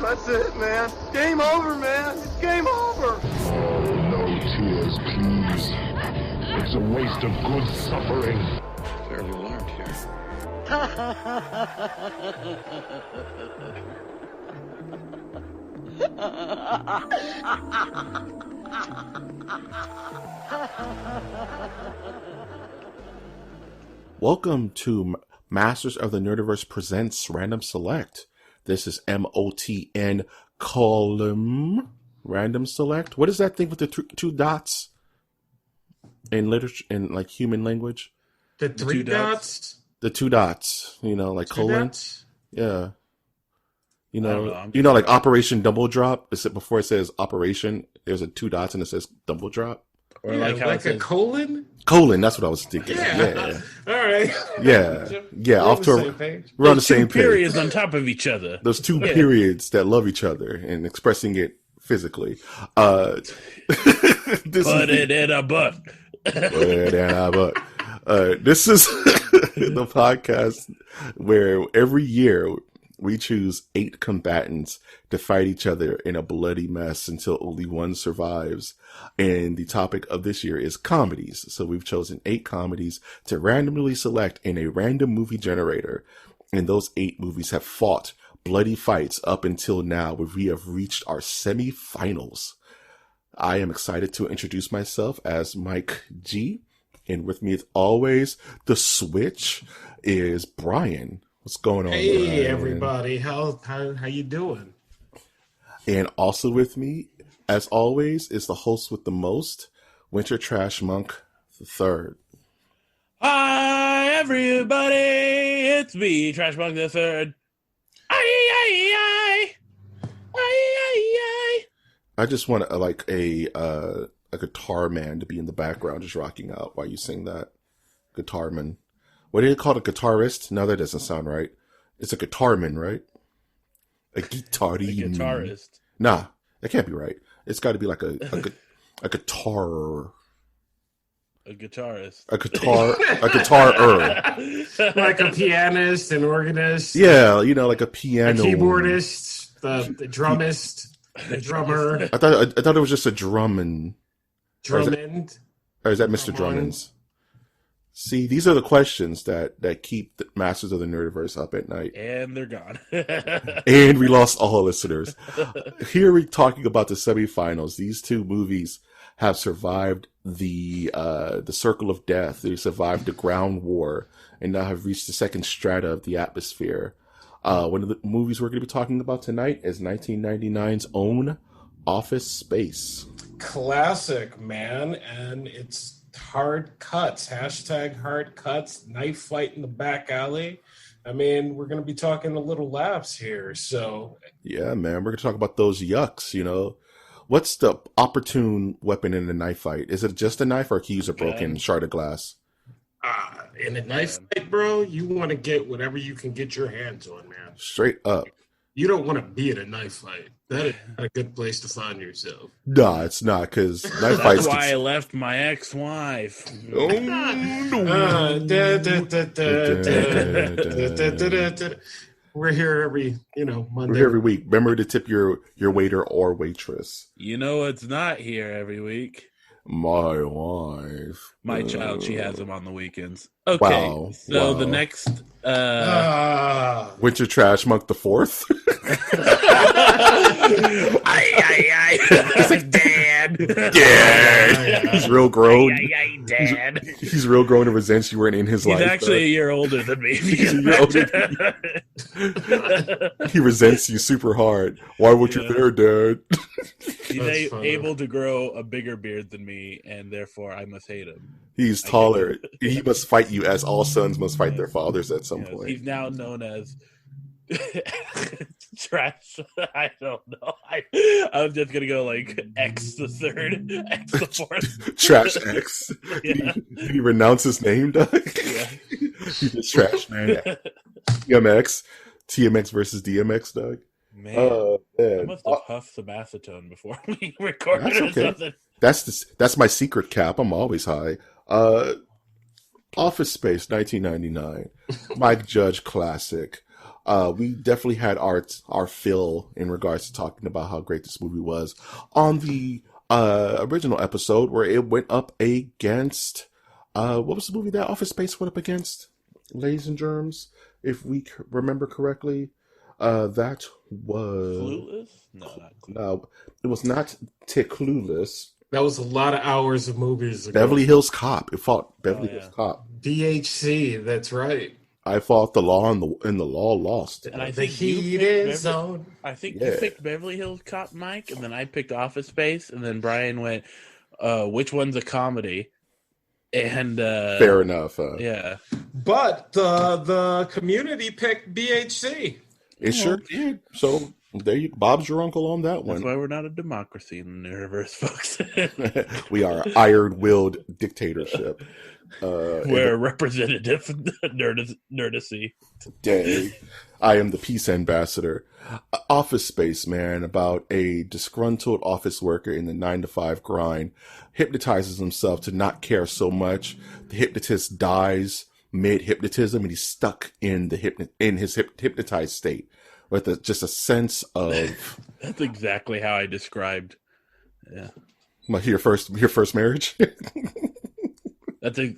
That's it, man. Game over, man. It's game over. No tears, please. It's a waste of good suffering. Fairly alarmed here. Welcome to Masters of the Nerdiverse presents Random Select. This is MOTN column Random Select. What is that thing with the two dots in literature, in like human language? The three dots? The two dots, you know, like Two colon. dots? Yeah. You I know, don't know, like Operation Double Drop. Before it says Operation, there's a two dots and it says Double Drop. Or Yeah, like how like it says, a colon? Colon, that's what I was thinking. Yeah. All right. Yeah. We're Off on to the same page. we're on the two same page. periods on top of each other. Those two Yeah. periods that love each other and expressing it physically. Put it in a book. This is the podcast where every year we choose 8 combatants to fight each other in a bloody mess until only one survives. And the topic of this year is comedies. So we've chosen 8 comedies to randomly select in a random movie generator. And those 8 movies have fought bloody fights up until now, where we have reached our semifinals. I am excited to introduce myself as Mike G. And with me, as always, the switch is Brian. What's going on, Hey, Brian? everybody. How you doing? And also with me, as always, is the host with the most, Winter Trash Monk III. Hi, everybody. It's me, Trash Monk the Third. Aye. I just want a guitar man to be in the background just rocking out while you sing that. Guitar man. What do you call it? A guitarist? No, that doesn't sound right. It's a guitarman, right? A Guitarist. Nah, that can't be right. It's got to be like a guitar. A guitarist. A guitarer. Like a pianist, an organist, Yeah, like a a piano. keyboardist, the drummist, the drummer, I thought it was just a drumming. Drummond. Or is that Mr. Drummond's? See, these are the questions that keep the Masters of the Nerdiverse up at night. And they're gone. And we lost all listeners. Here we're talking about the semifinals. These 2 movies have survived the circle of death. They survived the ground war and now have reached the second strata of the atmosphere. One of the movies we're going to be talking about tonight is 1999's own Office Space. Classic, man. And it's hard cuts. Hashtag hard cuts. Knife fight in the back alley. I mean, we're going to be talking a little laughs here. So, Yeah, man, we're going to talk about those yucks, What's the opportune weapon in a knife fight? Is it just a knife or can you use a broken shard of glass? in a knife fight, bro, you want to get whatever you can get your hands on, man. Straight up. You don't want to be in a knife fight. That is not a good place to find yourself. Nah, it's not, because knife fights... That's why I left my ex-wife. Oh, no. We're here every, Monday. We're here every week. Remember to tip your waiter or waitress. You know it's not here every week. My wife. My child, she has them on the weekends. Okay, Wow. so Wow. the next... Winter Trash Monk the 4th. He's like, Dad. Dad. He's real grown. Dad. He's real grown and resents you weren't in his life. He's actually a year older than me. He's a year older than He resents you super hard. Why weren't you there, Dad? He's able to grow a bigger beard than me, and therefore I must hate him. He's taller. He must fight you as all sons must fight their fathers at some point. He's now known as Trash. I don't know. I'm just gonna go like X the third, X the fourth. Trash X. Yeah. Did he renounce his name, Doug? Yeah. He just Trash Man. TMX versus DMX, Doug. Man, Man. I must have huffed some acetone before we recorded That's or okay. something. That's my secret cap. I'm always high. Office Space, 1999. Mike Judge classic. We definitely had our fill in regards to talking about how great this movie was on the original episode where it went up against what was the movie that Office Space went up against? Ladies and Germs, if we remember correctly. That was Clueless? No, not Clueless. no, it was not Clueless. That was a lot of hours of movies ago. Beverly Hills Cop. It fought Beverly Hills Cop. DHC, that's right. I fought the law and the law lost. And I The think heat is on. I think Yeah. you picked Beverly Hills Cop, Mike, and then I picked Office Space, and then Brian went, which one's a comedy? And Fair enough. yeah. But the community picked BHC. It sure did. So there you, Bob's your uncle on that That's one. why we're not a democracy in the universe, folks. We are iron-willed dictatorship. We're representative nerdacy. Day. I am the peace ambassador. Office Space, man, about a disgruntled office worker in the 9-to-5 grind, hypnotizes himself to not care so much. The hypnotist dies mid-hypnotism, and he's stuck in the his hypnotized state with just a sense of... That's exactly how I described. Yeah. Your first marriage? That's a...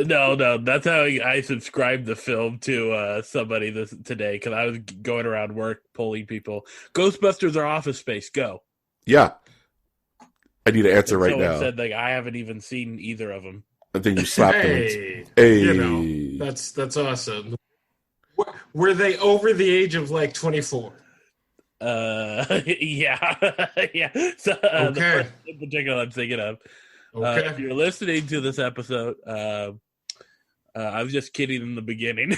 No, that's how I subscribed the film to somebody today, because I was going around work polling people. Ghostbusters or Office Space? Go. Yeah. I need an answer And right someone now. said, like, I haven't even seen either of them. And then you slapped Hey, them. Hey. you know, that's awesome. Were they over the age of like 24? Yeah. Yeah. So, the Okay. person in particular I'm thinking of. Okay. If you're listening to this episode, I was just kidding in the beginning.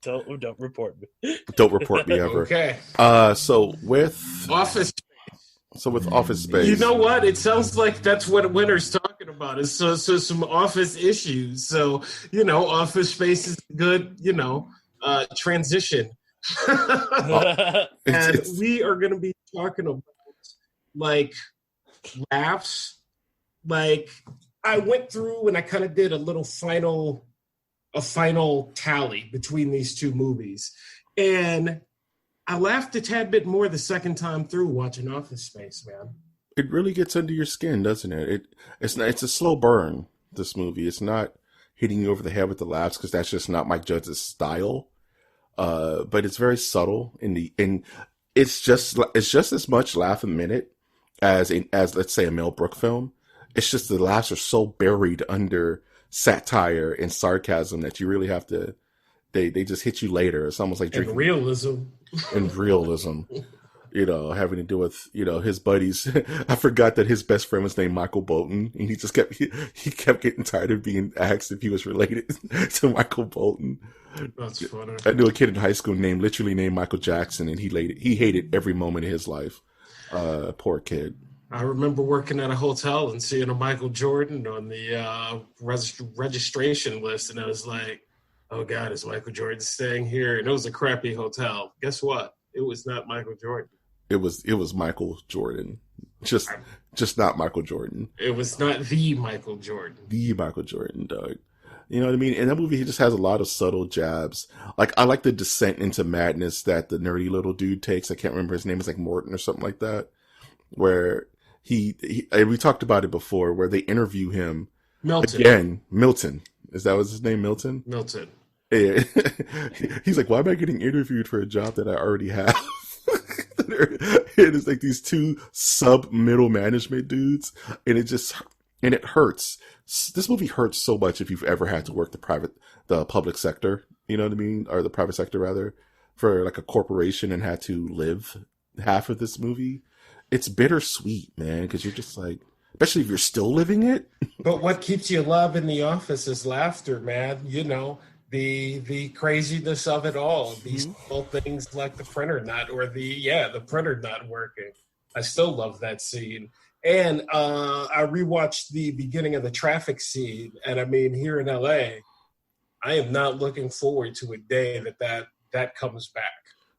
Don't report me. Don't report me ever. Okay. So with Office. Office Space, You know what? It sounds like that's what Winter's talking about. Is so some office issues. So Office Space is a good transition. And it's- we are going to be talking about like laughs. Like I went through and I kind of did a little final tally between these two movies, and I laughed a tad bit more the second time through watching Office Space, man. it really gets under your skin, doesn't it? It's a slow burn. This movie, it's not hitting you over the head with the laughs because that's just not Mike Judge's style. But it's very subtle and it's just as much laugh a minute as let's say a Mel Brooks film. It's just the laughs are so buried under satire and sarcasm that you really have to. They just hit you later. It's almost like And drinking realism. and realism. Having to do with his buddies. I forgot that his best friend was named Michael Bolton, and he just kept getting tired of being asked if he was related to Michael Bolton. That's funny. I knew a kid in high school literally named Michael Jackson, and he hated every moment of his life. Poor kid. I remember working at a hotel and seeing a Michael Jordan on the registration list, and I was like, "Oh God, is Michael Jordan staying here?" And it was a crappy hotel. Guess what? It was not Michael Jordan. It was Michael Jordan, just not Michael Jordan. It was not the Michael Jordan. The Michael Jordan, Doug. You know what I mean? And that movie, he just has a lot of subtle jabs. Like, I like the descent into madness that the nerdy little dude takes. I can't remember his name. It's like Morton or something like that. Where he and we talked about it before, where they interview him. Milton. Again, Milton. Is that was his name, Milton? Milton. Yeah. He's like, why am I getting interviewed for a job that I already have? It's like these two sub-middle management dudes, and it hurts. This movie hurts so much if you've ever had to work the public sector, you know what I mean? Or the private sector, rather, for like a corporation and had to live half of this movie. It's bittersweet, man, because you're just like, especially if you're still living it. But what keeps you alive in the office is laughter, man. The craziness of it all. These little things like the printer the printer not working. I still love that scene. And I rewatched the beginning of the traffic scene, and I mean, here in LA, I am not looking forward to a day that comes back.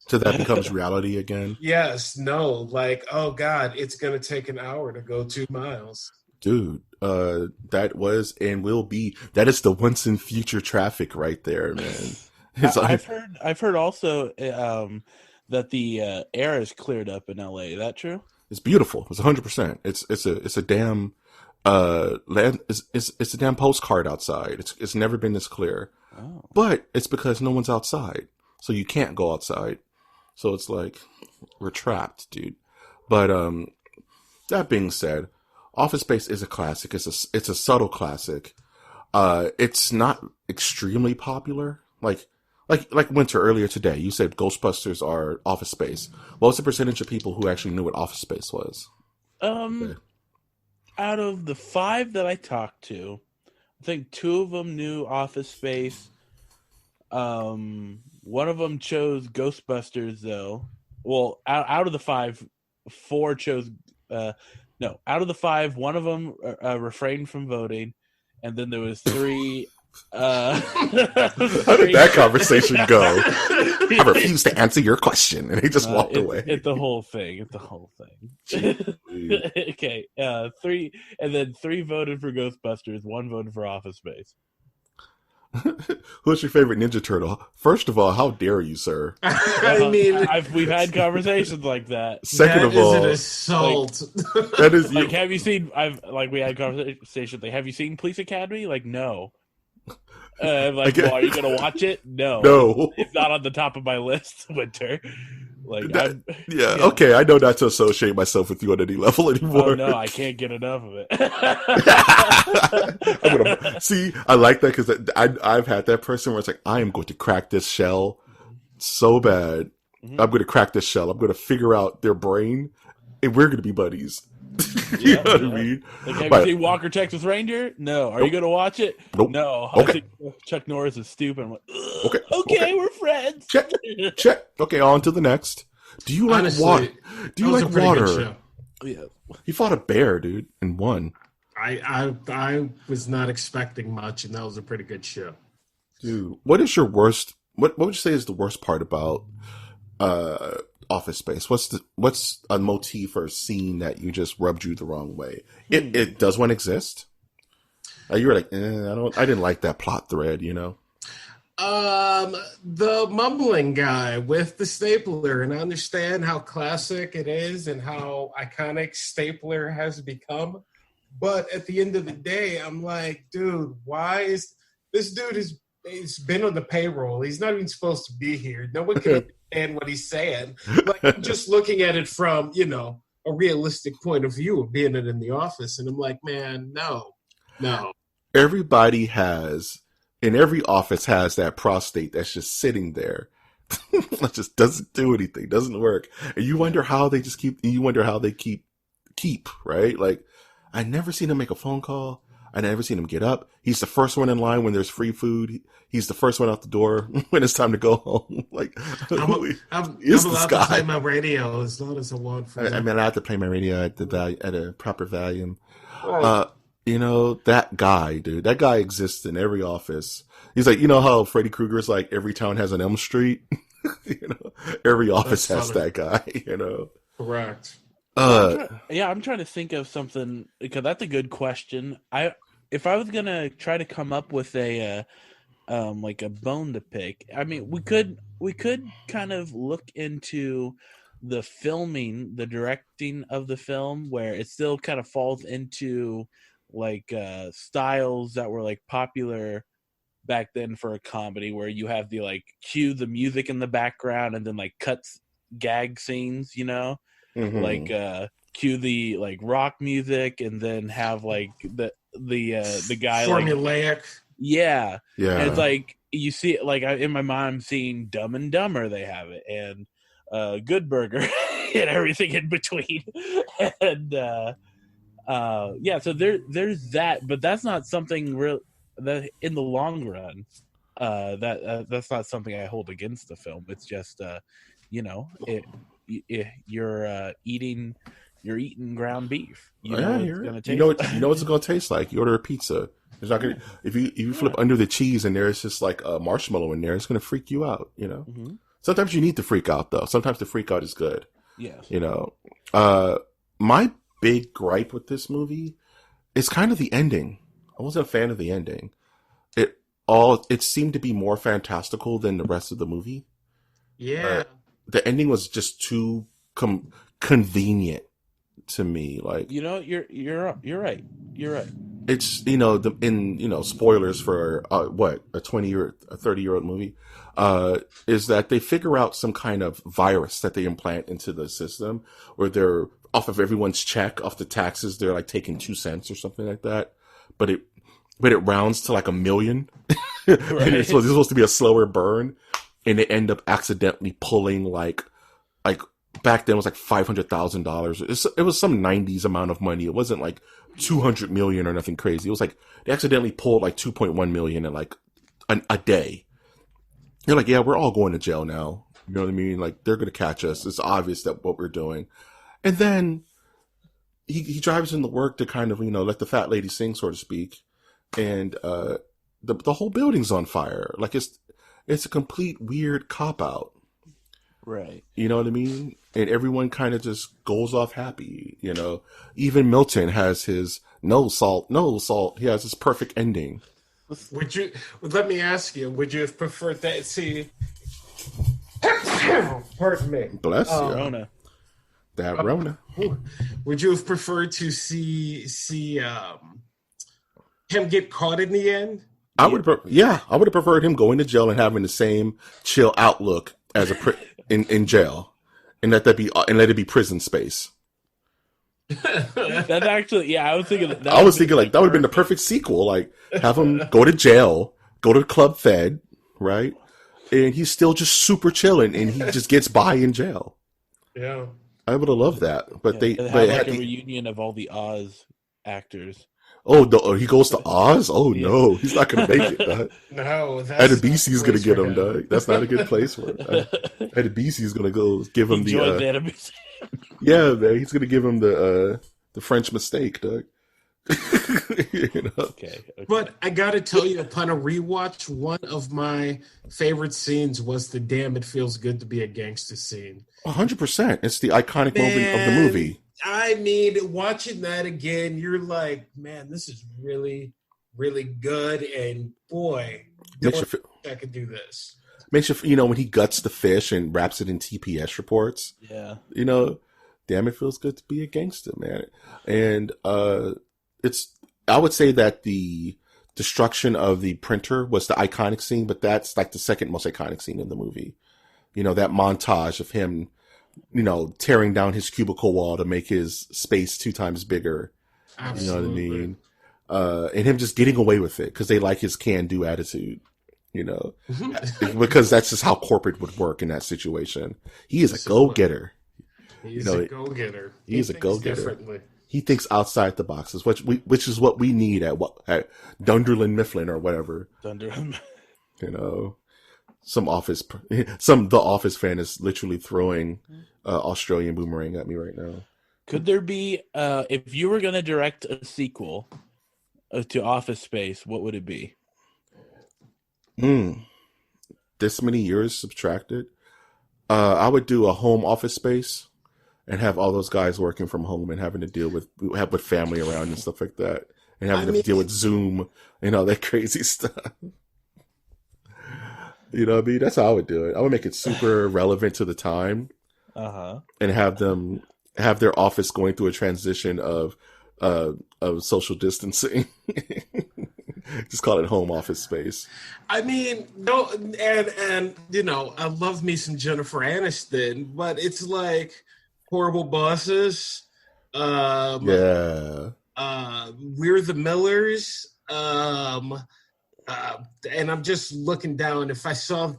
So that becomes reality again. Yes, no, like, oh God, it's gonna take an hour to go 2 miles. Dude, that was and will be, that is the once in future traffic right there, man. I've heard also that the air is cleared up in LA. Is that true? It's beautiful. It's 100%. It's a damn it's a damn postcard outside. It's never been this clear. Oh. But it's because no one's outside, so you can't go outside. So it's like we're trapped, dude. But that being said, Office Space is a classic. It's a subtle classic. It's not extremely popular. Like Winter earlier today, you said Ghostbusters are Office Space. What was the percentage of people who actually knew what Office Space was? Okay. Out of the 5 that I talked to, I think 2 of them knew Office Space. One of them chose Ghostbusters, though. Well, out of the 5, 4 chose. No, out of the 5, one of them refrained from voting, and then there was 3. How did that conversation go? I refuse to answer your question, and he just walked away. It's the whole thing. Okay, 3, and then 3 voted for Ghostbusters, 1 voted for Office Space. Who's your favorite Ninja Turtle? First of all, how dare you, sir? I mean, we've had conversations like that. Second of all, an assault. That is like, have you seen? We had conversations like, have you seen Police Academy? Like, no. Like, well, are you gonna watch it? No, it's not on the top of my list. Winter, like, okay, I know not to associate myself with you on any level anymore. Oh no, I can't get enough of it. See, I like that because I've had that person where it's like, I am going to crack this shell so bad. Mm-hmm. I'm going to crack this shell. I'm going to figure out their brain, and we're going to be buddies. You know what I mean? Like, have you seen Walker Texas Ranger? No. Are you going to watch it? Nope. No. Okay. I think Chuck Norris is stupid. I'm like, okay, we're friends. Check. Okay, on to the next. Do you like water? Do you like water? Yeah. He fought a bear, dude, and won. I was not expecting much, and that was a pretty good show. Dude, what is your worst? What would you say is the worst part about Office Space? What's a motif or a scene that you just rubbed you the wrong way? It does one exist? You were like, I didn't like that plot thread, you know. The mumbling guy with the stapler, and I understand how classic it is and how iconic stapler has become. But at the end of the day, I'm like, dude, why is this dude he's been on the payroll? He's not even supposed to be here. No one can understand what he's saying. Like, I'm just looking at it from, a realistic point of view of being in the office. And I'm like, man, no. Everybody in every office has that prostate that's just sitting there. That just doesn't do anything, doesn't work. And you wonder how they keep, right? Like, I never seen him make a phone call. I never seen him get up. He's the first one in line when there's free food. He's the first one out the door when it's time to go home. Like, I'm allowed to play my radio as long as I want. I'm allowed to play my radio at a proper volume. Right. That guy, dude. That guy exists in every office. He's like, you know how Freddy Krueger's like every town has an Elm Street? Every office has that guy. Correct. I'm trying to think of something, because that's a good question. If I was gonna try to come up with a like a bone to pick, I mean, we could kind of look into the filming, the directing of the film, where it still kind of falls into like styles that were like popular back then for a comedy, where you have the like cue the music in the background and then like cuts gag scenes, Mm-hmm. Like cue the like rock music and then have like the guy formulaic. Like, yeah. And it's like you see it, like in my mind I'm seeing Dumb and Dumber, they have it, and Good Burger and everything in between. And so there's that, but that's not something real that in the long run that's not something I hold against the film. It's just you're eating ground beef. You know what it's gonna taste like. You order a pizza. It's not gonna if you flip under the cheese and there's just like a marshmallow in there, it's gonna freak you out. Mm-hmm. Sometimes you need to freak out though. Sometimes the freak out is good. Yes. My big gripe with this movie is kind of the ending. I wasn't a fan of the ending. it seemed to be more fantastical than the rest of the movie. Yeah. The ending was just too convenient to me. Like, You're right. You're right. it's spoilers for a 30-year-old movie, is that they figure out some kind of virus that they implant into the system, where they're off of everyone's check, off the taxes, they're like taking 2 cents or something like that, but it rounds to like 1 million. Right. And it's supposed to be a slower burn, and they end up accidentally pulling like back then it was like $500,000. It was some 90s amount of money. It wasn't like 200 million or nothing crazy. It was like they accidentally pulled like 2.1 million in like a day. You're like, yeah, we're all going to jail now. You know what I mean? Like, they're going to catch us. It's obvious that what we're doing. And then he drives into work to kind of, let the fat lady sing, so to speak. And the whole building's on fire. Like, it's a complete weird cop-out. Right. You know what I mean? And everyone kind of just goes off happy, Even Milton has his no salt. He has his perfect ending. Let me ask you, would you have preferred that? See, pardon me. Bless you. Rona. That Rona. Would you have preferred to see him get caught in the end? I would have preferred him going to jail and having the same chill outlook as in jail, and let it be prison space. That's actually, I was thinking that. I was thinking like that would have been the perfect sequel. Like, have him go to jail, go to Club Fed, right? And he's still just super chilling, and he just gets by in jail. Yeah, I would have loved that, but they have like a reunion of all the Oz actors. Oh, he goes to Oz? Oh, yeah. No, he's not going to make it, Doug. No, Adebisi's going to get him, Doug. That's not a good place for him. Adebisi's going to go give him yeah, man, he's going to give him the French mistake, Doug. Okay. But I got to tell you, upon a rewatch, one of my favorite scenes was the "Damn, it feels good to be a gangster" scene. 100%. It's the iconic moment of the movie. I mean, watching that again, you're like, man, this is really, really good. And boy, I could do this. Makes you, when he guts the fish and wraps it in TPS reports. Yeah. Damn, it feels good to be a gangster, man. And I would say that the destruction of the printer was the iconic scene, but that's like the second most iconic scene in the movie. That montage of him, tearing down his cubicle wall to make his space 2 times bigger. Absolutely. You know what I mean? And him just getting away with it because they like his can-do attitude, because that's just how corporate would work in that situation. He is a go-getter. He's a go-getter. He's a go-getter. Differently. He thinks outside the boxes, which is what we need at Dunderland Mifflin or whatever. Dunderland. The Office fan is literally throwing Australian Boomerang at me right now. Could there be, if you were going to direct a sequel to Office Space, what would it be? This many years subtracted. I would do a home Office Space and have all those guys working from home and having to deal with family around and stuff like that, and having to deal with Zoom and all that crazy stuff. You know what I mean? That's how I would do it. I would make it super relevant to the time, and have them have their office going through a transition of social distancing. Just call it home Office Space. I mean, no, and I love me some Jennifer Aniston, but it's like Horrible Bosses. We're the Millers. And I'm just looking down. If I saw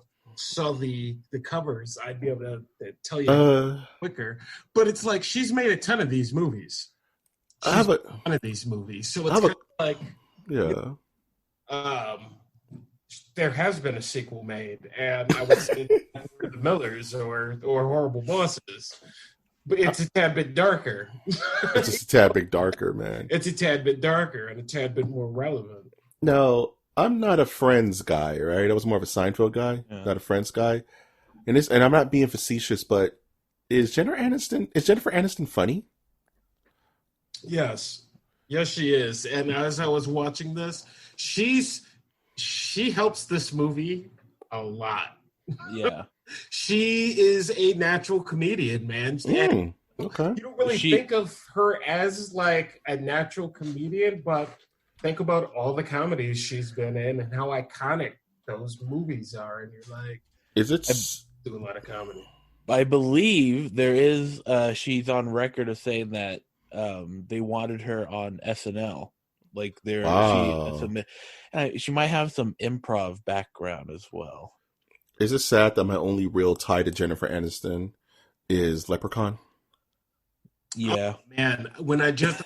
the covers, I'd be able to tell you quicker. But it's like she's made a ton of these movies. So it's kind of like there has been a sequel made, and I would say We're the Millers or Horrible Bosses. But it's a tad bit darker. It's just a tad bit darker, man. It's a tad bit darker and a tad bit more relevant. No, I'm not a Friends guy, right? I was more of a Seinfeld guy, not a Friends guy. And I'm not being facetious, but is Jennifer Aniston funny? Yes, she is. And as I was watching this, she's she helps this movie a lot. Yeah. She is a natural comedian, man. And Okay. you don't really think of her as like a natural comedian, but think about all the comedies she's been in and how iconic those movies are. And you're like, Is it? doing a lot of comedy. I believe there is. She's on record of saying that they wanted her on SNL. Like she might have some improv background as well. Is it sad that my only real tie to Jennifer Aniston is Leprechaun? Yeah. Oh, man, when I just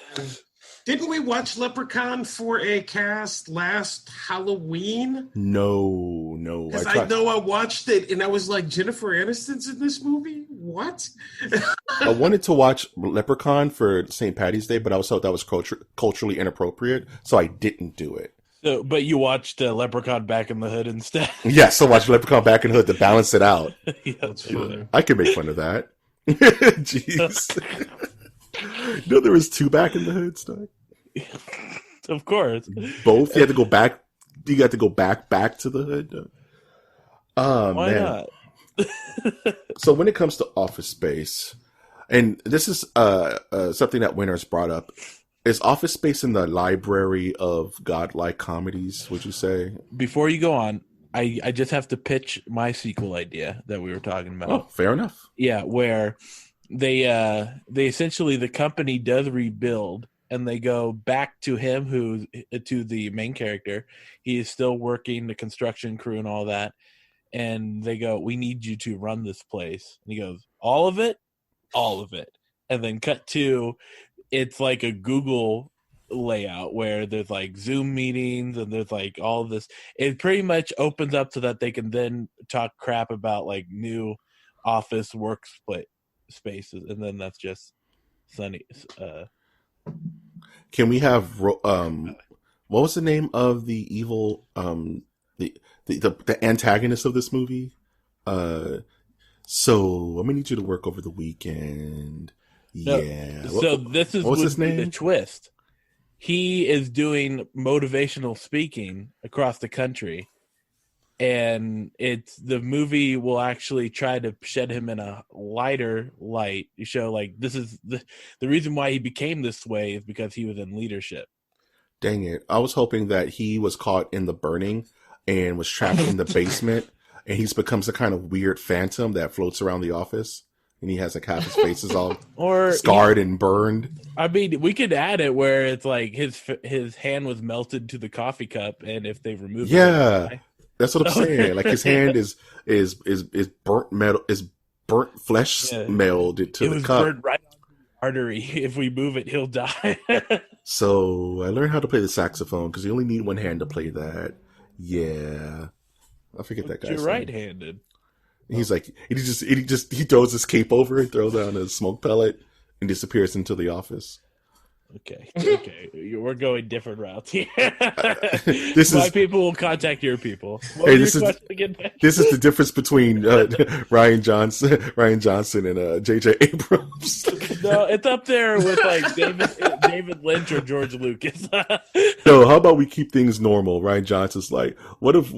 didn't we watch Leprechaun for a cast last Halloween? No. Because I know I watched it and I was like, Jennifer Aniston's in this movie? What? I wanted to watch Leprechaun for St. Patty's Day, but I was thought that was culturally inappropriate, so I didn't do it. So, but you watched Leprechaun Back in the Hood instead. Yes, I watched Leprechaun Back in the Hood to balance it out. Yeah, I can make fun of that. Jeez. You know there was 2 Back in the Hood stuff? Of course. Both? You had to go back. You got to go back to the hood? Why man. not? So when it comes to Office Space, and this is something that Winner's brought up, is Office Space in the library of godlike comedies, would you say? Before you go on, I just have to pitch my sequel idea that we were talking about. Oh, fair enough. Yeah, where they essentially, the company does rebuild and they go back to him, to the main character. He is still working the construction crew and all that. And they go, we need you to run this place. And he goes, all of it? All of it. And then cut to, it's like a Google layout where there's like Zoom meetings and there's like all this. It pretty much opens up so that they can then talk crap about like new office spaces. And then that's just sunny. Can we have what was the name of the evil the antagonist of this movie? So I'm gonna need you to work over the weekend. Yeah. So this is what's his name? The twist. He is doing motivational speaking across the country, and the movie will actually try to shed him in a lighter light. You show like this is the reason why he became this way is because he was in leadership. Dang it! I was hoping that he was caught in the burning and was trapped in the basement, and he's becomes a kind of weird phantom that floats around the office. And he has like half his face is all scarred and burned. I mean, we could add it where it's like his hand was melted to the coffee cup, and if they remove it, that's what I'm saying. Like his hand is burnt metal, is burnt flesh melded to the cup. Burnt right on the artery. If we move it, he'll die. So I learned how to play the saxophone because you only need one hand to play that. Yeah, I forget that guy's You're right-handed. He's like, he throws his cape over and throws down a smoke pellet and disappears into the office. Okay. We're going different routes here. My people will contact your people. This is the difference between Ryan Johnson and J.J. Abrams. No, it's up there with like David Lynch or George Lucas. No, how about we keep things normal? Ryan Johnson's like, what if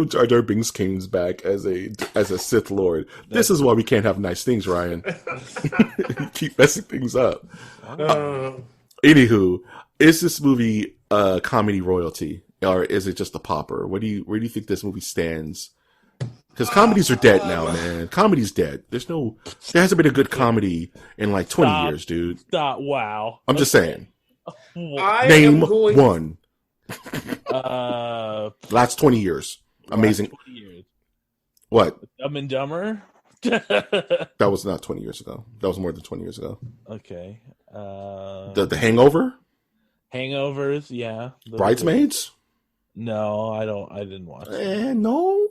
Jar Jar Binks came back as a Sith Lord? This is why we can't have nice things, Ryan. Keep messing things up. Anywho, is this movie comedy royalty or is it just a popper? Where do you think this movie stands? Because comedies are dead now, man. Comedy's dead. There hasn't been a good comedy in like 20 years, dude. Stop! Wow. I'm just saying. Name one. Last 20 years. Amazing. 20 years. What? Dumb and Dumber. That was not 20 years ago. That was more than 20 years ago. Okay. The Hangover? Hangovers, yeah. Bridesmaids? No, I didn't watch it. No.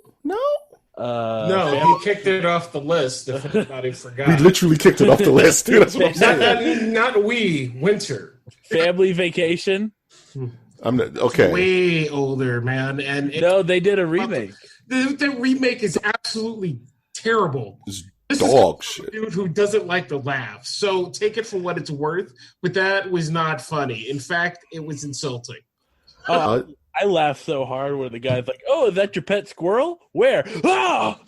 No, he kicked it off the list. If anybody forgot, we literally kicked it off the list. Dude, that's what I'm saying. Not we. Winter. Family Vacation. I'm not okay. Way older, man. And no, they did a remake. The remake is absolutely terrible. This dog shit. Dude who doesn't like to laugh. So take it for what it's worth. But that was not funny. In fact, it was insulting. I laughed so hard where the guy's like, "Oh, is that your pet squirrel? Where?" Ah!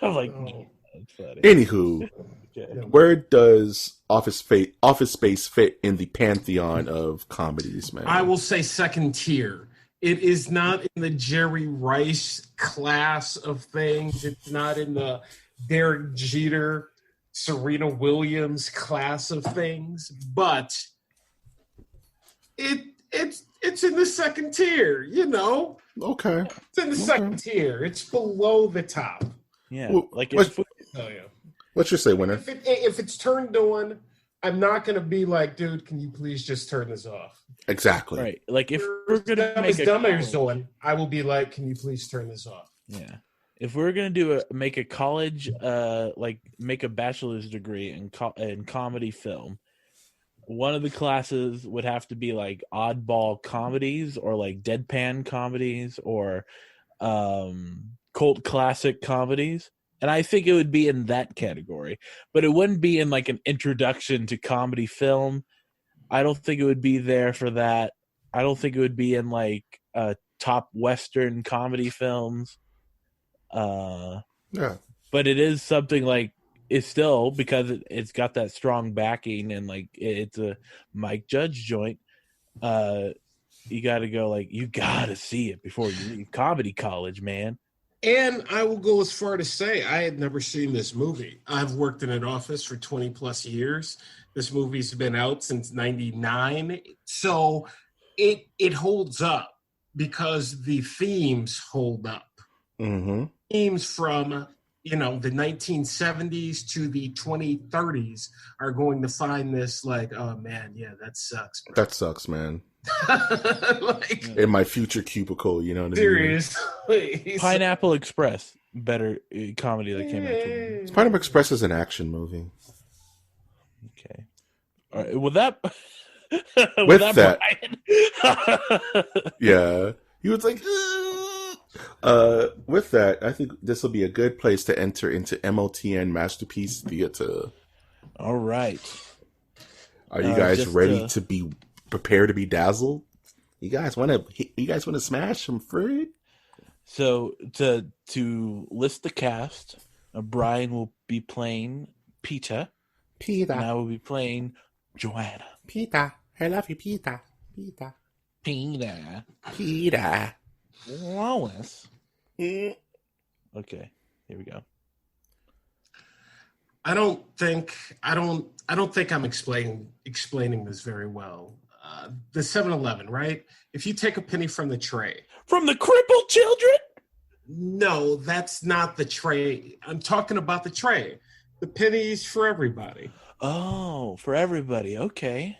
I'm like, Oh. that's funny. Anywho, Okay. where does Office Space fit in the pantheon of comedies, man? I will say second tier. It is not in the Jerry Rice class of things. It's not in the Derek Jeter, Serena Williams class of things, but it's in the second tier, you know. Okay. It's in the second tier. It's below the top. Yeah, Well, like what- if Oh yeah. What's your say, winner? If it's turned on, I'm not gonna be like, dude, can you please just turn this off? Exactly. right, like if we're gonna make a Dumbers on, I will be like, can you please turn this off? yeah, if we're gonna make a college, like make a bachelor's degree in comedy film, one of the classes would have to be like oddball comedies or like deadpan comedies or cult classic comedies. And I think it would be in that category, but it wouldn't be in like an introduction to comedy film. I don't think it would be there for that. I don't think it would be in like top Western comedy films. Yeah. But it is something like it's still because it's got that strong backing and like it's a Mike Judge joint. You got to go like you got to see it before you leave comedy college, man. And I will go as far to say I had never seen this movie. I've worked in an office for 20 plus years. This movie's been out since 99. So it holds up because the themes hold up. Mm-hmm. Themes from, you know, the 1970s to the 2030s are going to find this like, oh man, yeah, that sucks, bro. That sucks, man. Like, In my future cubicle, you know what I mean? seriously. Pineapple Express, better comedy that came out. Pineapple Express is an action movie. Okay. All right. With that, With that- Brian. Yeah. He was like, with that, I think this will be a good place to enter into MOTN Masterpiece Theater. All right. Are you guys just, ready to be prepared to be dazzled? You guys want to smash some fruit? So to list the cast, Brian will be playing Peter, and I will be playing Joanna. Peter. I love you, Peter. Peter. Lois. Okay, here we go. I don't think I'm explaining this very well. The 7-Eleven, right? If you take a penny from the tray. From the crippled children? No, that's not the tray. I'm talking about the tray. The pennies for everybody. Oh, for everybody. Okay.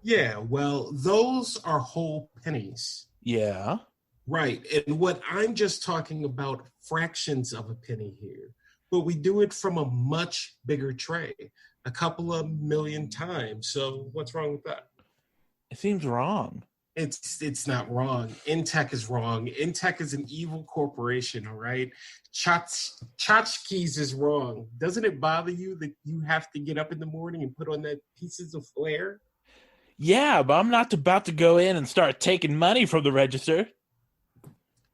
Yeah, well, those are whole pennies. Yeah. Right. And what I'm just talking about fractions of a penny here. But we do it from a much bigger tray, a couple of million times. So what's wrong with that? It seems wrong. It's not wrong. Intech is wrong. Intech is an evil corporation, all right? Tchotchkes is wrong. Doesn't it bother you that you have to get up in the morning and put on that pieces of flair? Yeah, but I'm not about to go in and start taking money from the register.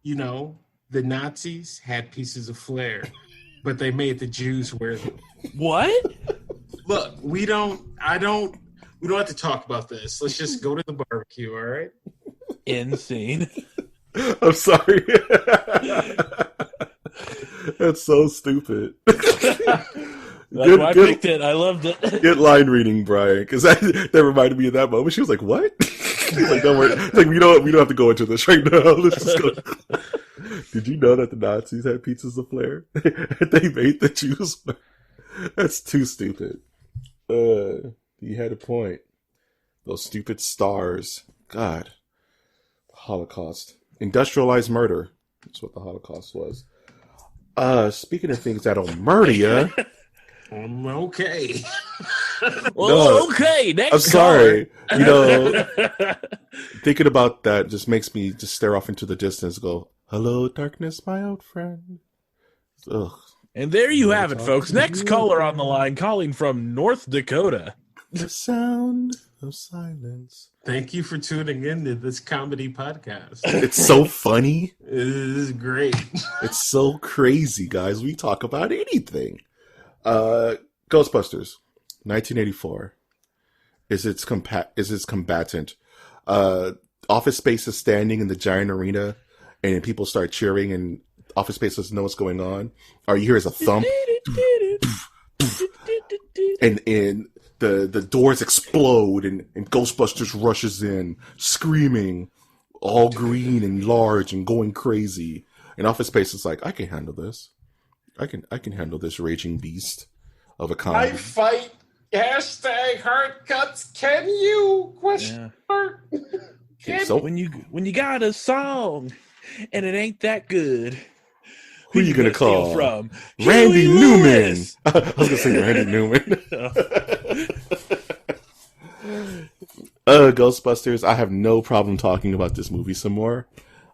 You know, the Nazis had pieces of flair, but they made the Jews wear them. What? Look, we don't have to talk about this. Let's just go to the barbecue, all right? Insane. I'm sorry. That's so stupid. That's why I picked it. I loved it. Good line reading, Brian, because that reminded me of that moment. She was like, "What?" She's like, "Don't worry." Like, we don't have to go into this right now. Let's just go. Did you know that the Nazis had pizzas of flair? They made the Jews. That's too stupid. You had a point. Those stupid stars. God. Holocaust. Industrialized murder. That's what the Holocaust was. Speaking of things that'll murder you. Okay. Well, okay. Next I'm sorry. caller. You know, thinking about that just makes me just stare off into the distance and go, "Hello, darkness, my old friend." Ugh. And there you have it, folks. Next caller on the line, calling from North Dakota. The sound of silence. Thank you for tuning in to this comedy podcast. It's so funny. It is great. It's so crazy, guys. We talk about anything. Ghostbusters, 1984. Is its combatant. Office Space is standing in the giant arena, and people start cheering, and Office Space doesn't know what's going on. All you hear is a thump, and the doors explode, and Ghostbusters rushes in, screaming, all green and large and going crazy. And Office Space is like, I can handle this. I can handle this raging beast of a comedy. I fight. Hashtag hard cuts. Can you? Question mark. So when you got a song and it ain't that good, who you gonna call? Steal from Randy Huey Newman. Lewis. I was gonna say Randy Newman. Ghostbusters. I have no problem talking about this movie some more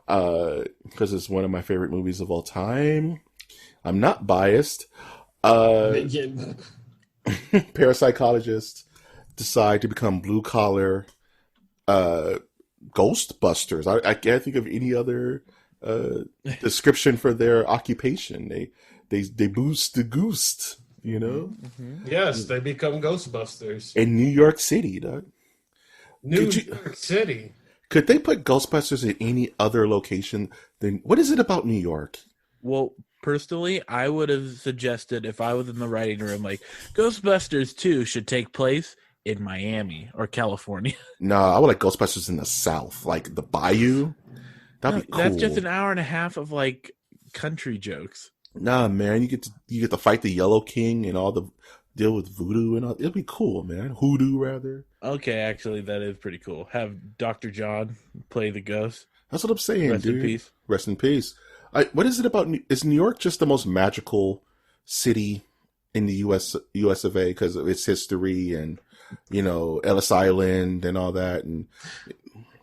because it's one of my favorite movies of all time. I'm not biased. Parapsychologists decide to become blue collar Ghostbusters. I can't think of any other description for their occupation. They boost the goose, you know? Mm-hmm. Yes, they become Ghostbusters. In New York City, Doug. New York City. Could they put Ghostbusters in any other location than... What is it about New York? Well, personally, I would have suggested, if I was in the writing room, like, Ghostbusters 2 should take place in Miami or California. No, I would like Ghostbusters in the South, like the Bayou. That'd be cool. That's just an hour and a half of, like, country jokes. Nah, man, you get to fight the Yellow King and all the deal with voodoo and all. It'll be cool, man. Hoodoo, rather. Okay, actually, that is pretty cool. Have Dr. John play the ghost. That's what I'm saying, Rest dude. in peace. Rest in peace. What is it about? Is New York just the most magical city in the U.S. of A. because of its history and, you know, Ellis Island and all that? And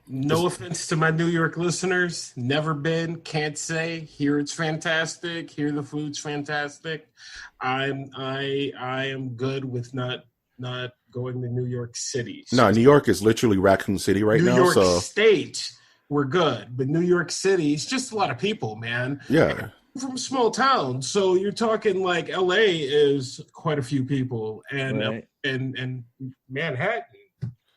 no offense to my New York listeners, never been, can't say. Here it's fantastic. Here the food's fantastic. I am good with not going to New York City. No, New York is literally Raccoon City right now. New York so State, we're good, but New York City is just a lot of people, man. Yeah. From a small town, so you're talking like LA is quite a few people, and Right. and Manhattan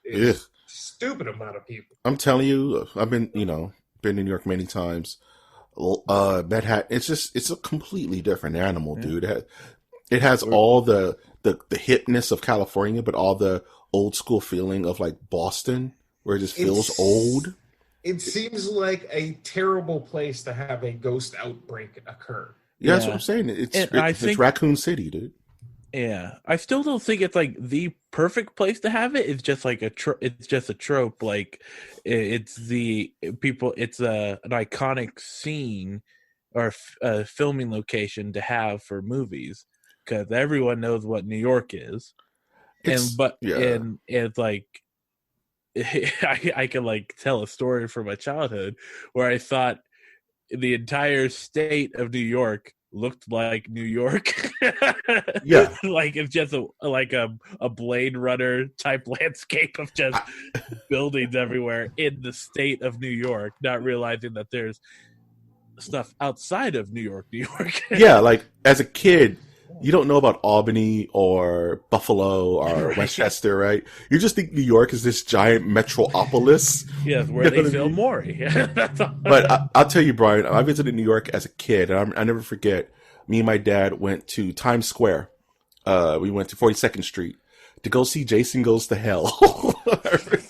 is Ugh. stupid amount of people. I'm telling you, I've been to New York many times. Manhattan, it's a completely different animal, dude. It has all the hipness of California, but all the old school feeling of like Boston, where it just feels old. It seems like a terrible place to have a ghost outbreak occur. Yeah, that's what I'm saying. It's Raccoon City, dude. Yeah, I still don't think it's like the perfect place to have it. It's just like it's just a trope. Like it's the people. It's an iconic scene or a filming location to have for movies because everyone knows what New York is. And it's like I can like tell a story from my childhood where I thought the entire state of New York looked like New York. Yeah. Like it's just a Blade Runner type landscape of just buildings everywhere in the state of New York, not realizing that there's stuff outside of New York. Yeah, like as a kid, you don't know about Albany or Buffalo or Westchester, right? You just think New York is this giant metropolis. Yeah, where they film Maury. That's all. But I'll tell you, Brian, I visited New York as a kid, and I never forget. Me and my dad went to Times Square. We went to 42nd Street to go see Jason Goes to Hell.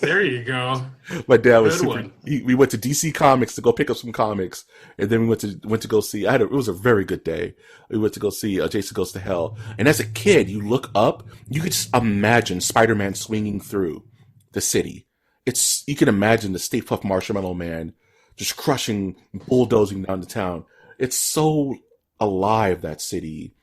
There you go. My dad was Good one. We went to DC Comics to go pick up some comics, and then we went to go see. It was a very good day. We went to go see Jason Goes to Hell, and as a kid, you look up, you could just imagine Spider-Man swinging through the city. You can imagine the Stay Puft Marshmallow Man just crushing, bulldozing down the town. It's so alive, that city.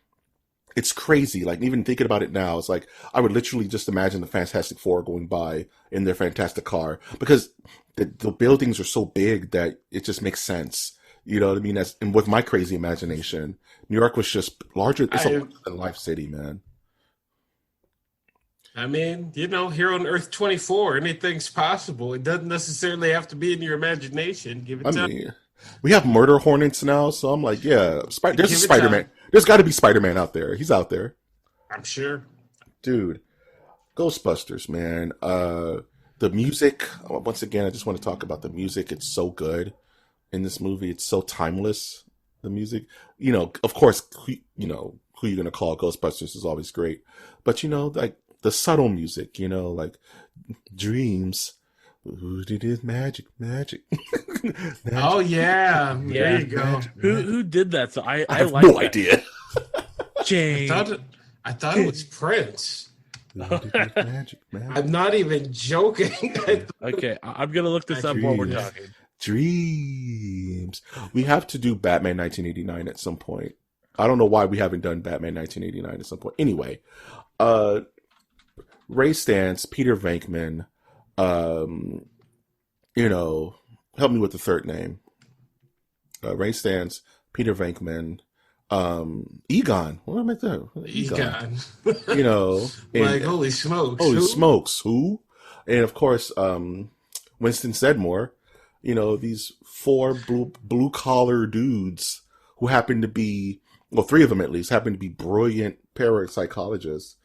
It's crazy. Like, even thinking about it now, it's like I would literally just imagine the Fantastic Four going by in their fantastic car, because the buildings are so big that it just makes sense. You know what I mean? And with my crazy imagination, New York was just larger. It's a larger than life city, man. I mean, here on Earth 24, anything's possible. It doesn't necessarily have to be in your imagination. Give it I time. mean, we have murder hornets now, so I'm like, yeah, there's a Give it Spider-Man. time. There's got to be Spider-Man out there. He's out there, I'm sure. dude. Ghostbusters, man. The music. Once again, I just want to talk about the music. It's so good in this movie. It's so timeless. The music, of course, who you're gonna call Ghostbusters is always great, but like the subtle music, like dreams. Who did it? Magic. Magic. Oh yeah, there you go. Who did that? So I I have like no that. idea. Jane. I thought it was Prince. Who did it? Magic. I'm not even joking. Okay, I'm gonna look this up while we're talking. Dreams. We have to do Batman 1989 at some point. I don't know why we haven't done Batman 1989 at some point. Anyway, Ray Stantz, Peter Venkman, help me with the third name. Ray Stantz, Peter Venkman, Egon. What am I doing? Egon. And, holy smokes. Holy Who? smokes, who? And of course, Winston Sedmore. These four blue collar dudes who happen to be, well, three of them at least, happen to be brilliant parapsychologists.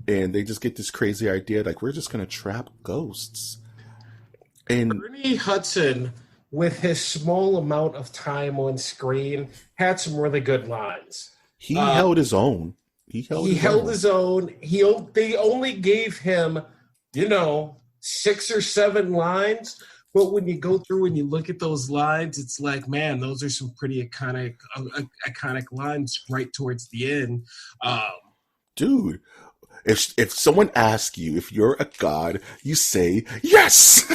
And they just get this crazy idea, like, we're just going to trap ghosts. And Ernie Hudson, with his small amount of time on screen, had some really good lines. he held his own. He held his own. They only gave him, 6 or 7 lines. But when you go through and you look at those lines, it's like, man, those are some pretty iconic lines right towards the end. Dude, if someone asks you if you're a god, you say yes.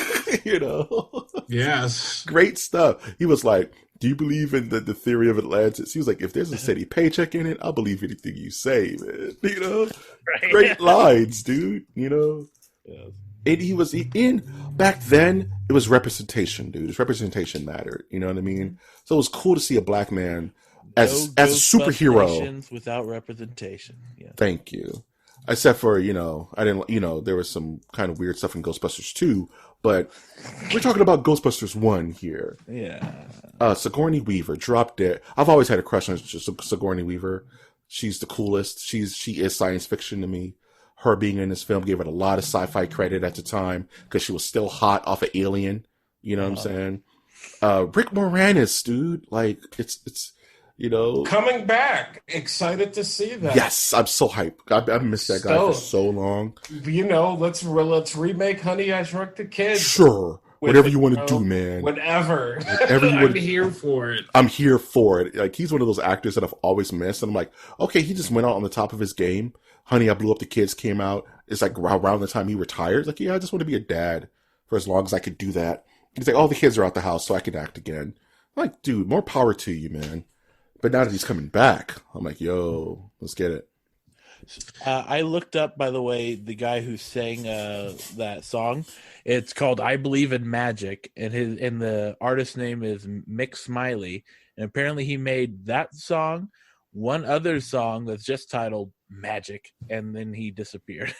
Yes. Great stuff. He was like, do you believe in the theory of Atlantis? He was like, if there's a steady paycheck in it, I'll believe anything you say, man. Right. Great lines, dude. Yeah. And he was in back then. It was representation, dude. His representation mattered. You know what I mean? So it was cool to see a black man as a superhero without representation. Yeah. Thank you. Except for I didn't. There was some kind of weird stuff in Ghostbusters 2, but we're talking about Ghostbusters 1 here. Yeah. Sigourney Weaver, drop dead. I've always had a crush on Sigourney Weaver. She's the coolest. She is science fiction to me. Her being in this film gave it a lot of sci-fi credit at the time because she was still hot off of Alien. You know what I'm saying? Rick Moranis, dude. Like it's Coming back. Excited to see that. Yes, I'm so hyped. I've missed that guy for so long. Let's remake Honey, I Shrunk the Kids. Sure. Whatever you want to do, man. Whatever. I'm here for it. I'm here for it. Like, he's one of those actors that I've always missed. And I'm like, okay, he just went out on the top of his game. Honey, I Blew Up the Kids came out. It's like around the time he retired. Like, yeah, I just want to be a dad for as long as I could do that. He's like, all the kids are out the house, so I can act again. I'm like, dude, more power to you, man. But now that he's coming back, I'm like, yo, let's get it. I looked up, by the way, the guy who sang that song. It's called "I Believe in Magic," and the artist's name is Mick Smiley. And apparently, he made that song, one other song that's just titled "Magic," and then he disappeared.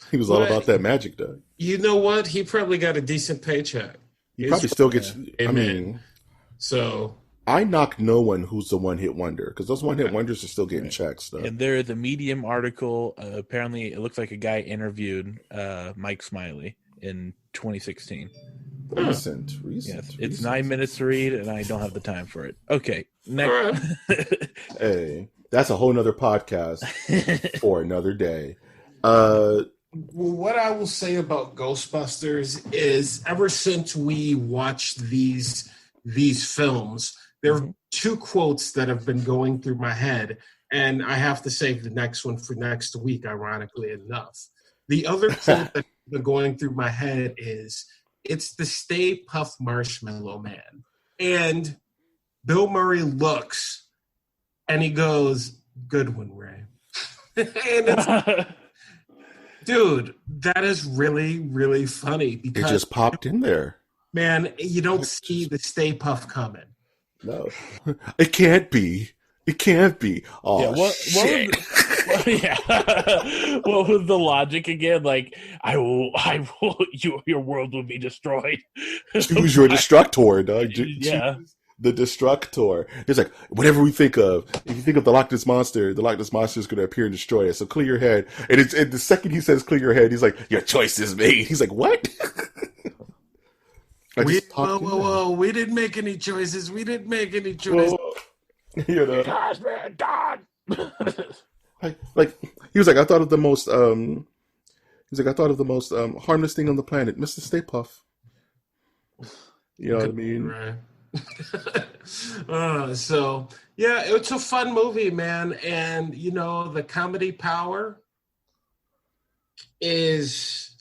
He was all about that magic, though. You know what? He probably got a decent paycheck. He probably still gets. I mean, so I knock no one who's the one-hit wonder, because those one-hit wonders are still getting checks, though. And there is a Medium article. Apparently, it looks like a guy interviewed Mike Smiley in 2016. Recent. Yes, it's 9 minutes to read, and I don't have the time for it. Okay, next. Hey, that's a whole nother podcast for another day. What I will say about Ghostbusters is, ever since we watched these films, there are 2 quotes that have been going through my head, and I have to save the next one for next week, ironically enough. The other quote that's been going through my head is, it's the Stay Puft Marshmallow Man. And Bill Murray looks, and he goes, good one, Ray. And it's, dude, that is really, really funny. Because it just popped in there. Man, you don't see the Stay Puft coming. No. It can't be. It can't be. Oh, yeah, shit. Yeah. What was the logic again? Like, I will. Your world will be destroyed. Choose your destructor, dog. Yeah. Choose the destructor. It's like, whatever we think of, if you think of the Loch Ness Monster is going to appear and destroy us. So clear your head. And the second he says clear your head, he's like, your choice is made. He's like, what? Whoa. We didn't make any choices. You know. Gosh, man, God. Like he was like, I thought of the most harmless thing on the planet, Mr. Stay Puff. You know what I mean? Right. So yeah, it's a fun movie, man, and you know the comedy power is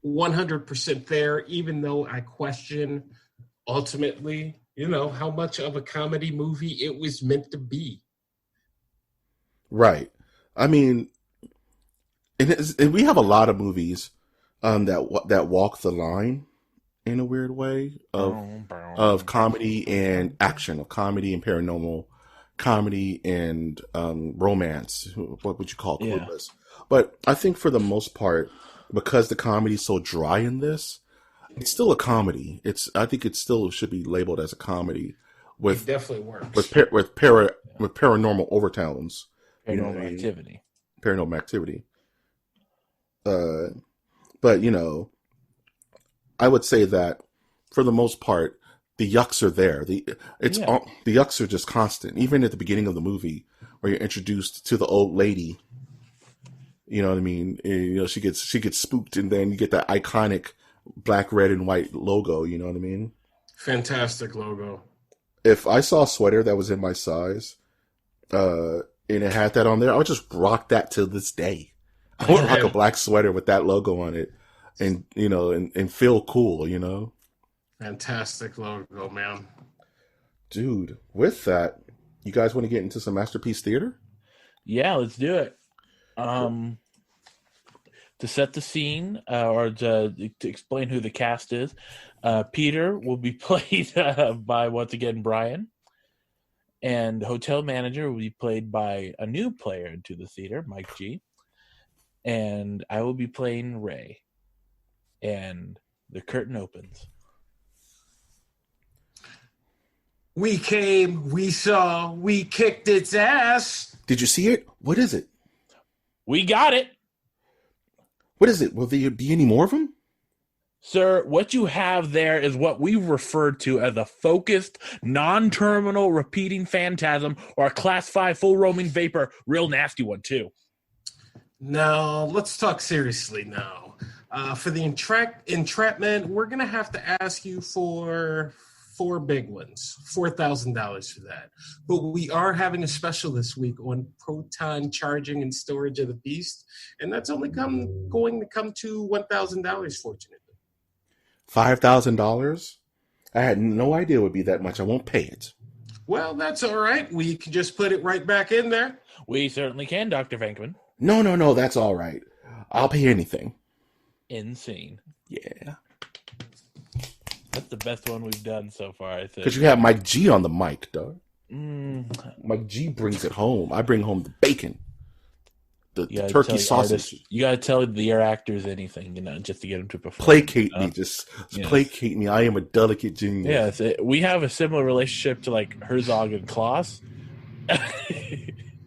100% there. Even though I question ultimately, you know, how much of a comedy movie it was meant to be. Right. I mean, and we have a lot of movies that walk the line in a weird way of comedy and action, of comedy and paranormal, comedy and romance. What would you call Clueless? But I think for the most part, because the comedy is so dry in this, it's still a comedy. I think it still should be labeled as a comedy. It definitely works with paranormal overtones. Paranormal activity. Paranormal activity. But you know, I would say that for the most part, the yucks are there. The yucks are just constant. Even at the beginning of the movie, where you're introduced to the old lady, you know what I mean. And, you know, she gets spooked, and then you get that iconic black, red, and white logo. You know what I mean? Fantastic logo. If I saw a sweater that was in my size, and it had that on there, I would just rock that to this day. I would rock a black sweater with that logo on it, and you know, and feel cool, you know. Fantastic logo, man. Dude, with that, you guys want to get into some Masterpiece Theater? Yeah, let's do it. To set the scene, or to explain who the cast is, Peter will be played by, once again, Brian. And hotel manager will be played by a new player into the theater, Mike G. And I will be playing Ray. And the curtain opens. We came, we saw, we kicked its ass. Did you see it? What is it? We got it. What is it? Will there be any more of them? Sir, what you have there is what we refer to as a focused, non-terminal repeating phantasm, or a class 5 full roaming vapor. Real nasty one, too. Now, let's talk seriously now. For the entrapment, we're going to have to ask you for 4 big ones, $4,000 for that. But we are having a special this week on proton charging and storage of the beast, and that's only going to come to $1,000, fortunately. $5,000? I had no idea it would be that much. I won't pay it. Well, that's all right. We can just put it right back in there. We certainly can, Dr. Venkman. No, that's all right. I'll pay anything. Insane. Yeah. That's the best one we've done so far, I think. Because you have Mike G on the mic, dog. Mike G brings it home. I bring home the bacon. The turkey sausage. You got to tell your actors anything, you know, just to get them to perform. Placate me. Just placate me. I am a delicate genius. Yes, we have a similar relationship to, like, Herzog and Klaus. I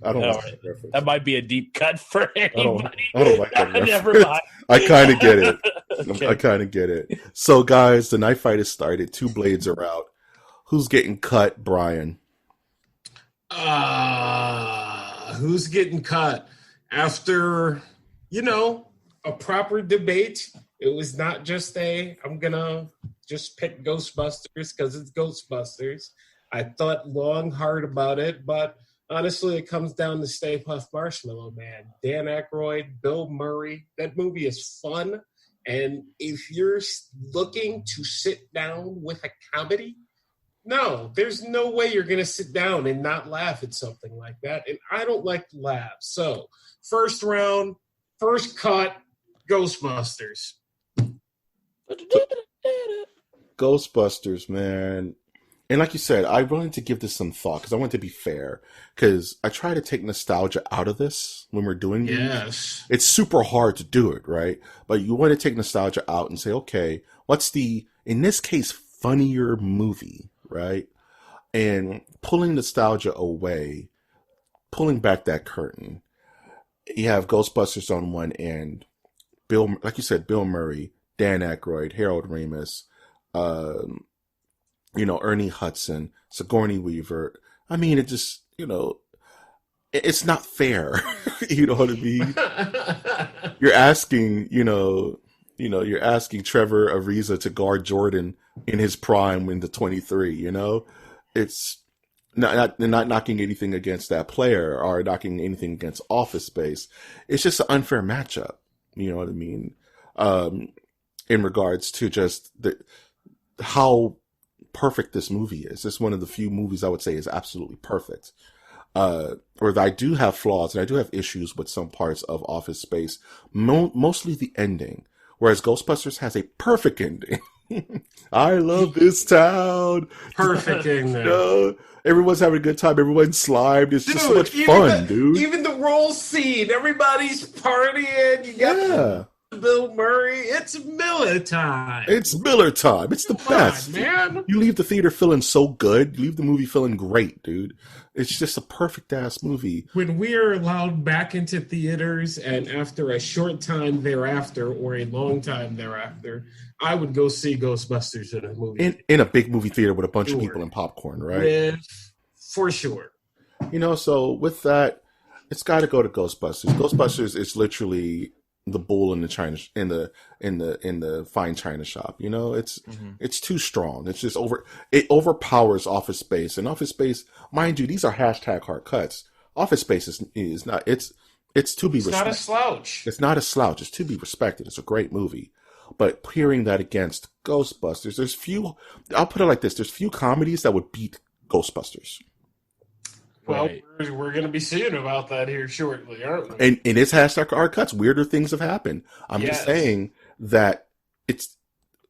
don't like that reference. That might be a deep cut for anybody. I don't like that reference. Never mind. I kind of get it. Okay. I kind of get it. So, guys, the knife fight has started. 2 blades are out. Who's getting cut, Brian? Who's getting cut? After, you know, a proper debate, it was not just I'm going to just pick Ghostbusters because it's Ghostbusters. I thought long, hard about it, but honestly, it comes down to Stay Puft Marshmallow Man. Dan Aykroyd, Bill Murray. That movie is fun. And if you're looking to sit down with a comedy, no, there's no way you're going to sit down and not laugh at something like that. And I don't like to laugh. So, first round, first cut, Ghostbusters. Ghostbusters, man. And like you said, I wanted to give this some thought because I want to be fair. Because I try to take nostalgia out of this when we're doing these. Yes. It's super hard to do it, right? But you want to take nostalgia out and say, okay, what's the, in this case, funnier movie, right? And pulling nostalgia away, pulling back that curtain. You have Ghostbusters on one end, Bill, like you said, Bill Murray, Dan Aykroyd, Harold Ramis, Ernie Hudson, Sigourney Weaver. I mean, it just, it's not fair. You know what I mean? You're asking, you're asking Trevor Ariza to guard Jordan in his prime in the 23, It's not knocking anything against that player or knocking anything against Office Space. It's just an unfair matchup. You know what I mean? In regards to just how perfect this movie is. It's one of the few movies I would say is absolutely perfect. Or I do have flaws and I do have issues with some parts of Office Space, mostly the ending. Whereas Ghostbusters has a perfect ending. I love this town. Perfect ending. Everyone's having a good time. Everyone's slimed. It's just so much fun, dude. Even the roll scene, everybody's partying. You got Bill Murray. It's Miller time. It's Miller time. It's the best, man. You leave the theater feeling so good. You leave the movie feeling great, dude. It's just a perfect ass movie. When we are allowed back into theaters, and after a short time thereafter, or a long time thereafter, I would go see Ghostbusters in a movie. In a big movie theater with a bunch of people and popcorn, right? For sure. So with that, it's got to go to Ghostbusters. Ghostbusters is literally the bull in the China in the fine china shop. It's too strong. It's just it overpowers Office Space. And Office Space, mind you, these are hashtag hard cuts. Office Space is not. It's to be respected. It's not a slouch. It's not a slouch. It's to be respected. It's a great movie. But hearing that against Ghostbusters, there's few. I'll put it like this: there's few comedies that would beat Ghostbusters. Well, we're going to be seeing about that here shortly, aren't we? And it's hashtag hard cuts. Weirder things have happened. I'm just saying that it's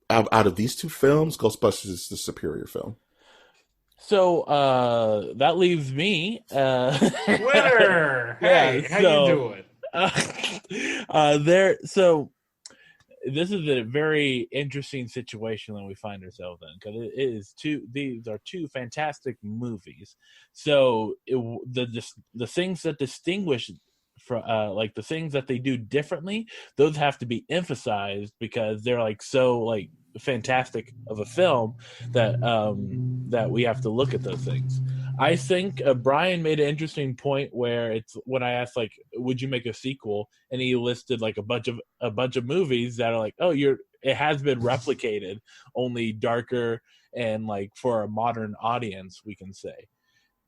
out of these two films, Ghostbusters is the superior film. So that leaves me. Winner! Hey, how you doing? So this is a very interesting situation that we find ourselves in, because these are two fantastic movies. So the things that distinguish from like the things that they do differently, those have to be emphasized because they're so fantastic of a film that that we have to look at those things. I think Brian made an interesting point where it's when I asked would you make a sequel, and he listed a bunch of movies that are it has been replicated, only darker and for a modern audience, we can say.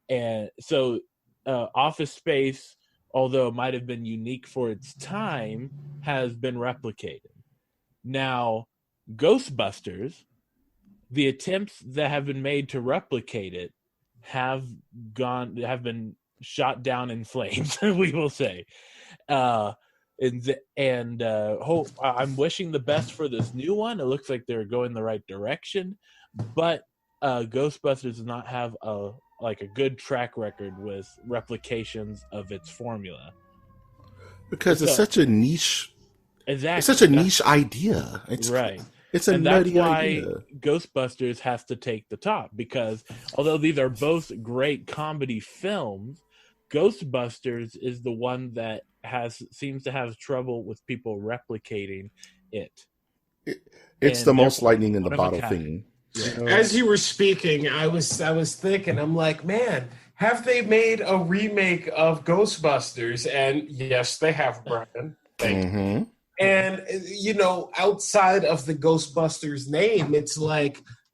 And so Office Space, although it might have been unique for its time, has been replicated. Now Ghostbusters, the attempts that have been made to replicate it have been shot down in flames, we will say. I'm wishing the best for this new one. It looks like they're going the right direction, but Ghostbusters does not have a good track record with replications of its formula, because it's such a niche. Exactly, it's such a niche idea. It's right. It's a nutty idea. That's why Ghostbusters has to take the top, because although these are both great comedy films, Ghostbusters is the one that seems to have trouble with people replicating it. It's the most lightning in the bottle thing. Yeah. As you were speaking, I was thinking, I'm like, man, have they made a remake of Ghostbusters? And yes, they have, Brian. Thank you. And, outside of the Ghostbusters name, it's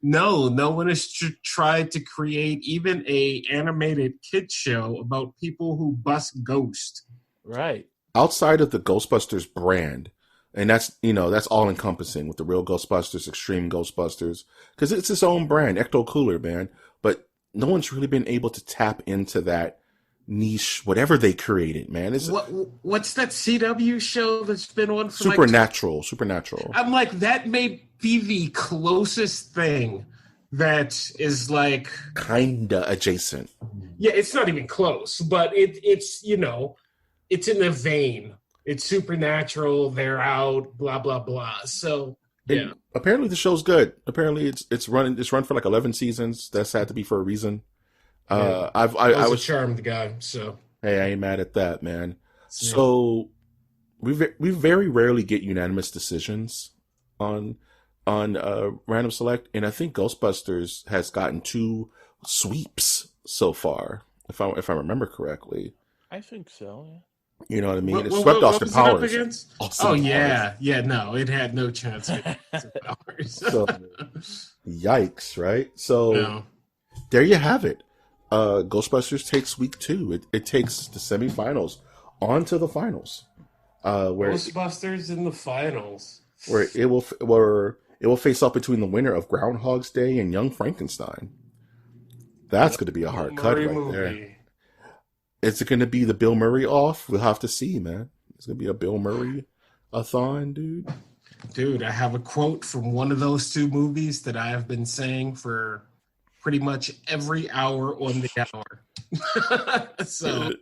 no one has tried to create even a animated kid show about people who bust ghosts. Right. Outside of the Ghostbusters brand, and that's all encompassing with the Real Ghostbusters, Extreme Ghostbusters, because it's its own brand, Ecto Cooler, man. But no one's really been able to tap into that niche, whatever they created, man. What's that CW show that's been on for Supernatural? I'm that may be the closest thing that is like Kinda adjacent. yeah, it's not even close, but it's it's in the vein. It's supernatural. They're out, blah blah blah. So yeah, And apparently the show's good. Apparently it's run for like 11 seasons. That's had to be for a reason. I was a was charmed guy. So hey, I ain't mad at that, man. So we very rarely get unanimous decisions on Random Select, and I think Ghostbusters has gotten 2 sweeps so far, if I remember correctly. I think so. Yeah. You know what I mean? It What- swept what Austin was it up Powers. against? Austin Oh Powers. yeah, no, it had no chance against Austin Powers. So yikes, right? So No. there you have it. Ghostbusters takes week 2. It takes the semifinals on to the finals. Where Ghostbusters in the finals. it will face off between the winner of Groundhog's Day and Young Frankenstein. That's going to be a hard cut Murray right movie. there. Is it going to be the Bill Murray off? We'll have to see, man. It's going to be a Bill Murray-a-thon, dude. Dude, I have a quote from one of those 2 movies that I have been saying for pretty much every hour on the hour. So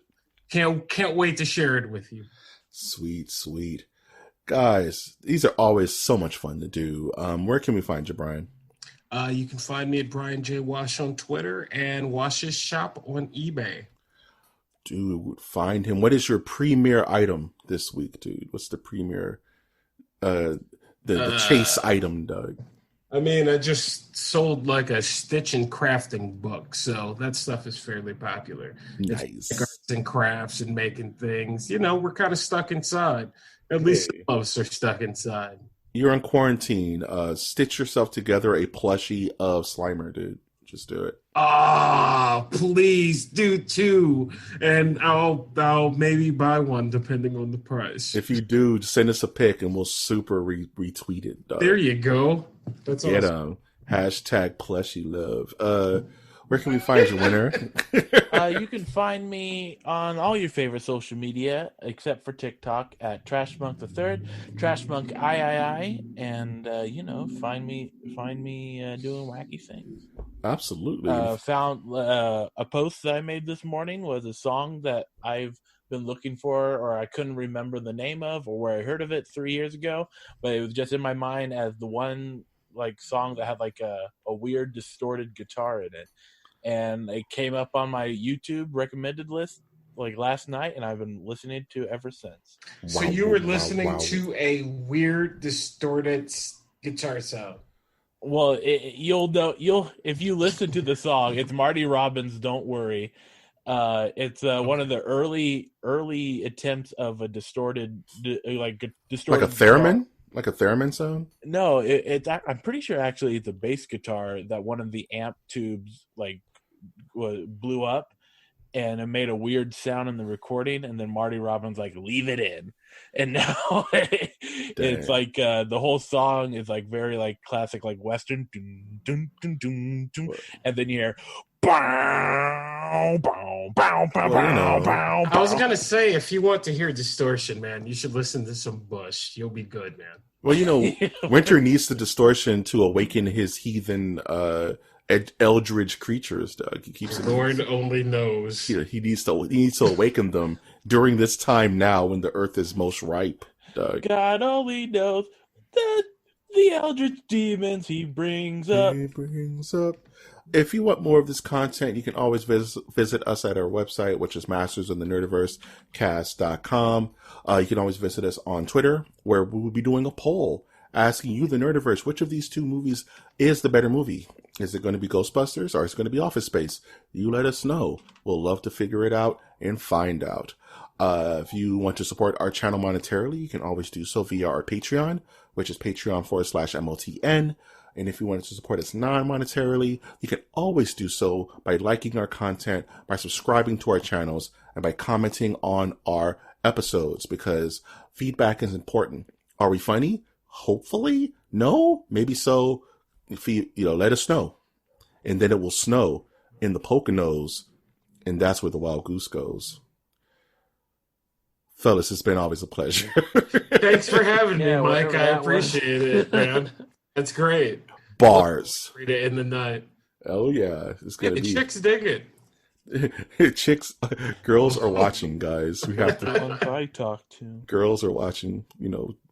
can't wait to share it with you. Sweet. Guys, these are always so much fun to do. Where can we find you, Brian? You can find me at Brian J. Wash on Twitter and Wash's Shop on eBay. Dude, find him. What is your premiere item this week, dude? What's the premiere, the chase item, Doug? I mean, I just sold like a stitch and crafting book, so that stuff is fairly popular. Nice. It's like arts and crafts and making things. We're kind of stuck inside. At least some of us are stuck inside. You're in quarantine. Stitch yourself together a plushie of Slimer, dude. Just do it. Please do 2, and I'll maybe buy one depending on the price. If you do, send us a pic and we'll super retweet it, Doug. There you go. That's Get awesome. Hashtag plushie love. Where can we find you, winner? You can find me on all your favorite social media except for TikTok at Trashmonk the Third, Trashmonk III, and find me doing wacky things. Absolutely. Found a post that I made this morning was a song that I've been looking for, or I couldn't remember the name of, or where I heard of it 3 years ago, but it was just in my mind as the one like song that had like a weird distorted guitar in it. And it came up on my YouTube recommended list like last night, and I've been listening to it ever since. So you were listening to a weird, distorted guitar sound. Well, you'll if you listen to the song, it's Marty Robbins' "Don't Worry." It's one of the early attempts of a distorted like a theremin, guitar. like a theremin sound. No, I'm pretty sure actually it's a bass guitar that one of the amp tubes blew up, and it made a weird sound in the recording, and then Marty Robbins like leave it in, and now it's like the whole song is like very like classic like Western, dun, dun, dun, dun, dun, and then you hear bow, bow, bow, bow, bow, bow. I was gonna say, if you want to hear distortion, man, you should listen to some Bush. You'll be good, man. Well, Winter needs the distortion to awaken his heathen eldritch creatures, Doug. He keeps Lord only knows. He needs to awaken them during this time now when the earth is most ripe, Doug. God only knows that the eldritch demons he brings up. If you want more of this content, you can always visit us at our website, which is mastersofthenerdversecast.com. You can always visit us on Twitter, where we will be doing a poll asking you, the Nerdiverse, which of these 2 movies is the better movie? Is it going to be Ghostbusters or is it going to be Office Space? You let us know. We'll love to figure it out and find out. If you want to support our channel monetarily, you can always do so via our Patreon, which is patreon.com/MOTN. And if you wanted to support us non-monetarily, you can always do so by liking our content, by subscribing to our channels, and by commenting on our episodes, because feedback is important. Are we funny? Hopefully. No? Maybe so. If you let us know. And then it will snow in the Poconos, and that's where the wild goose goes. Fellas, it's been always a pleasure. Thanks for having me, Mike. whatever I that was. appreciate it, man. That's great. Bars. Read it in the night. Oh yeah, it's Yeah, gonna the be. chicks dig it. Chicks, girls are watching, guys. We have The to. ones I talk to. Girls are watching.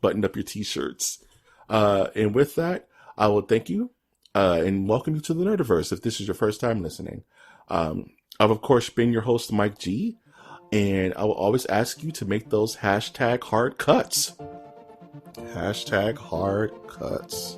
Button up your t-shirts. And with that, I will thank you and welcome you to the Nerdiverse. If this is your first time listening, I've of course been your host, Mike G, and I will always ask you to make those hashtag hard cuts. Hashtag hard cuts.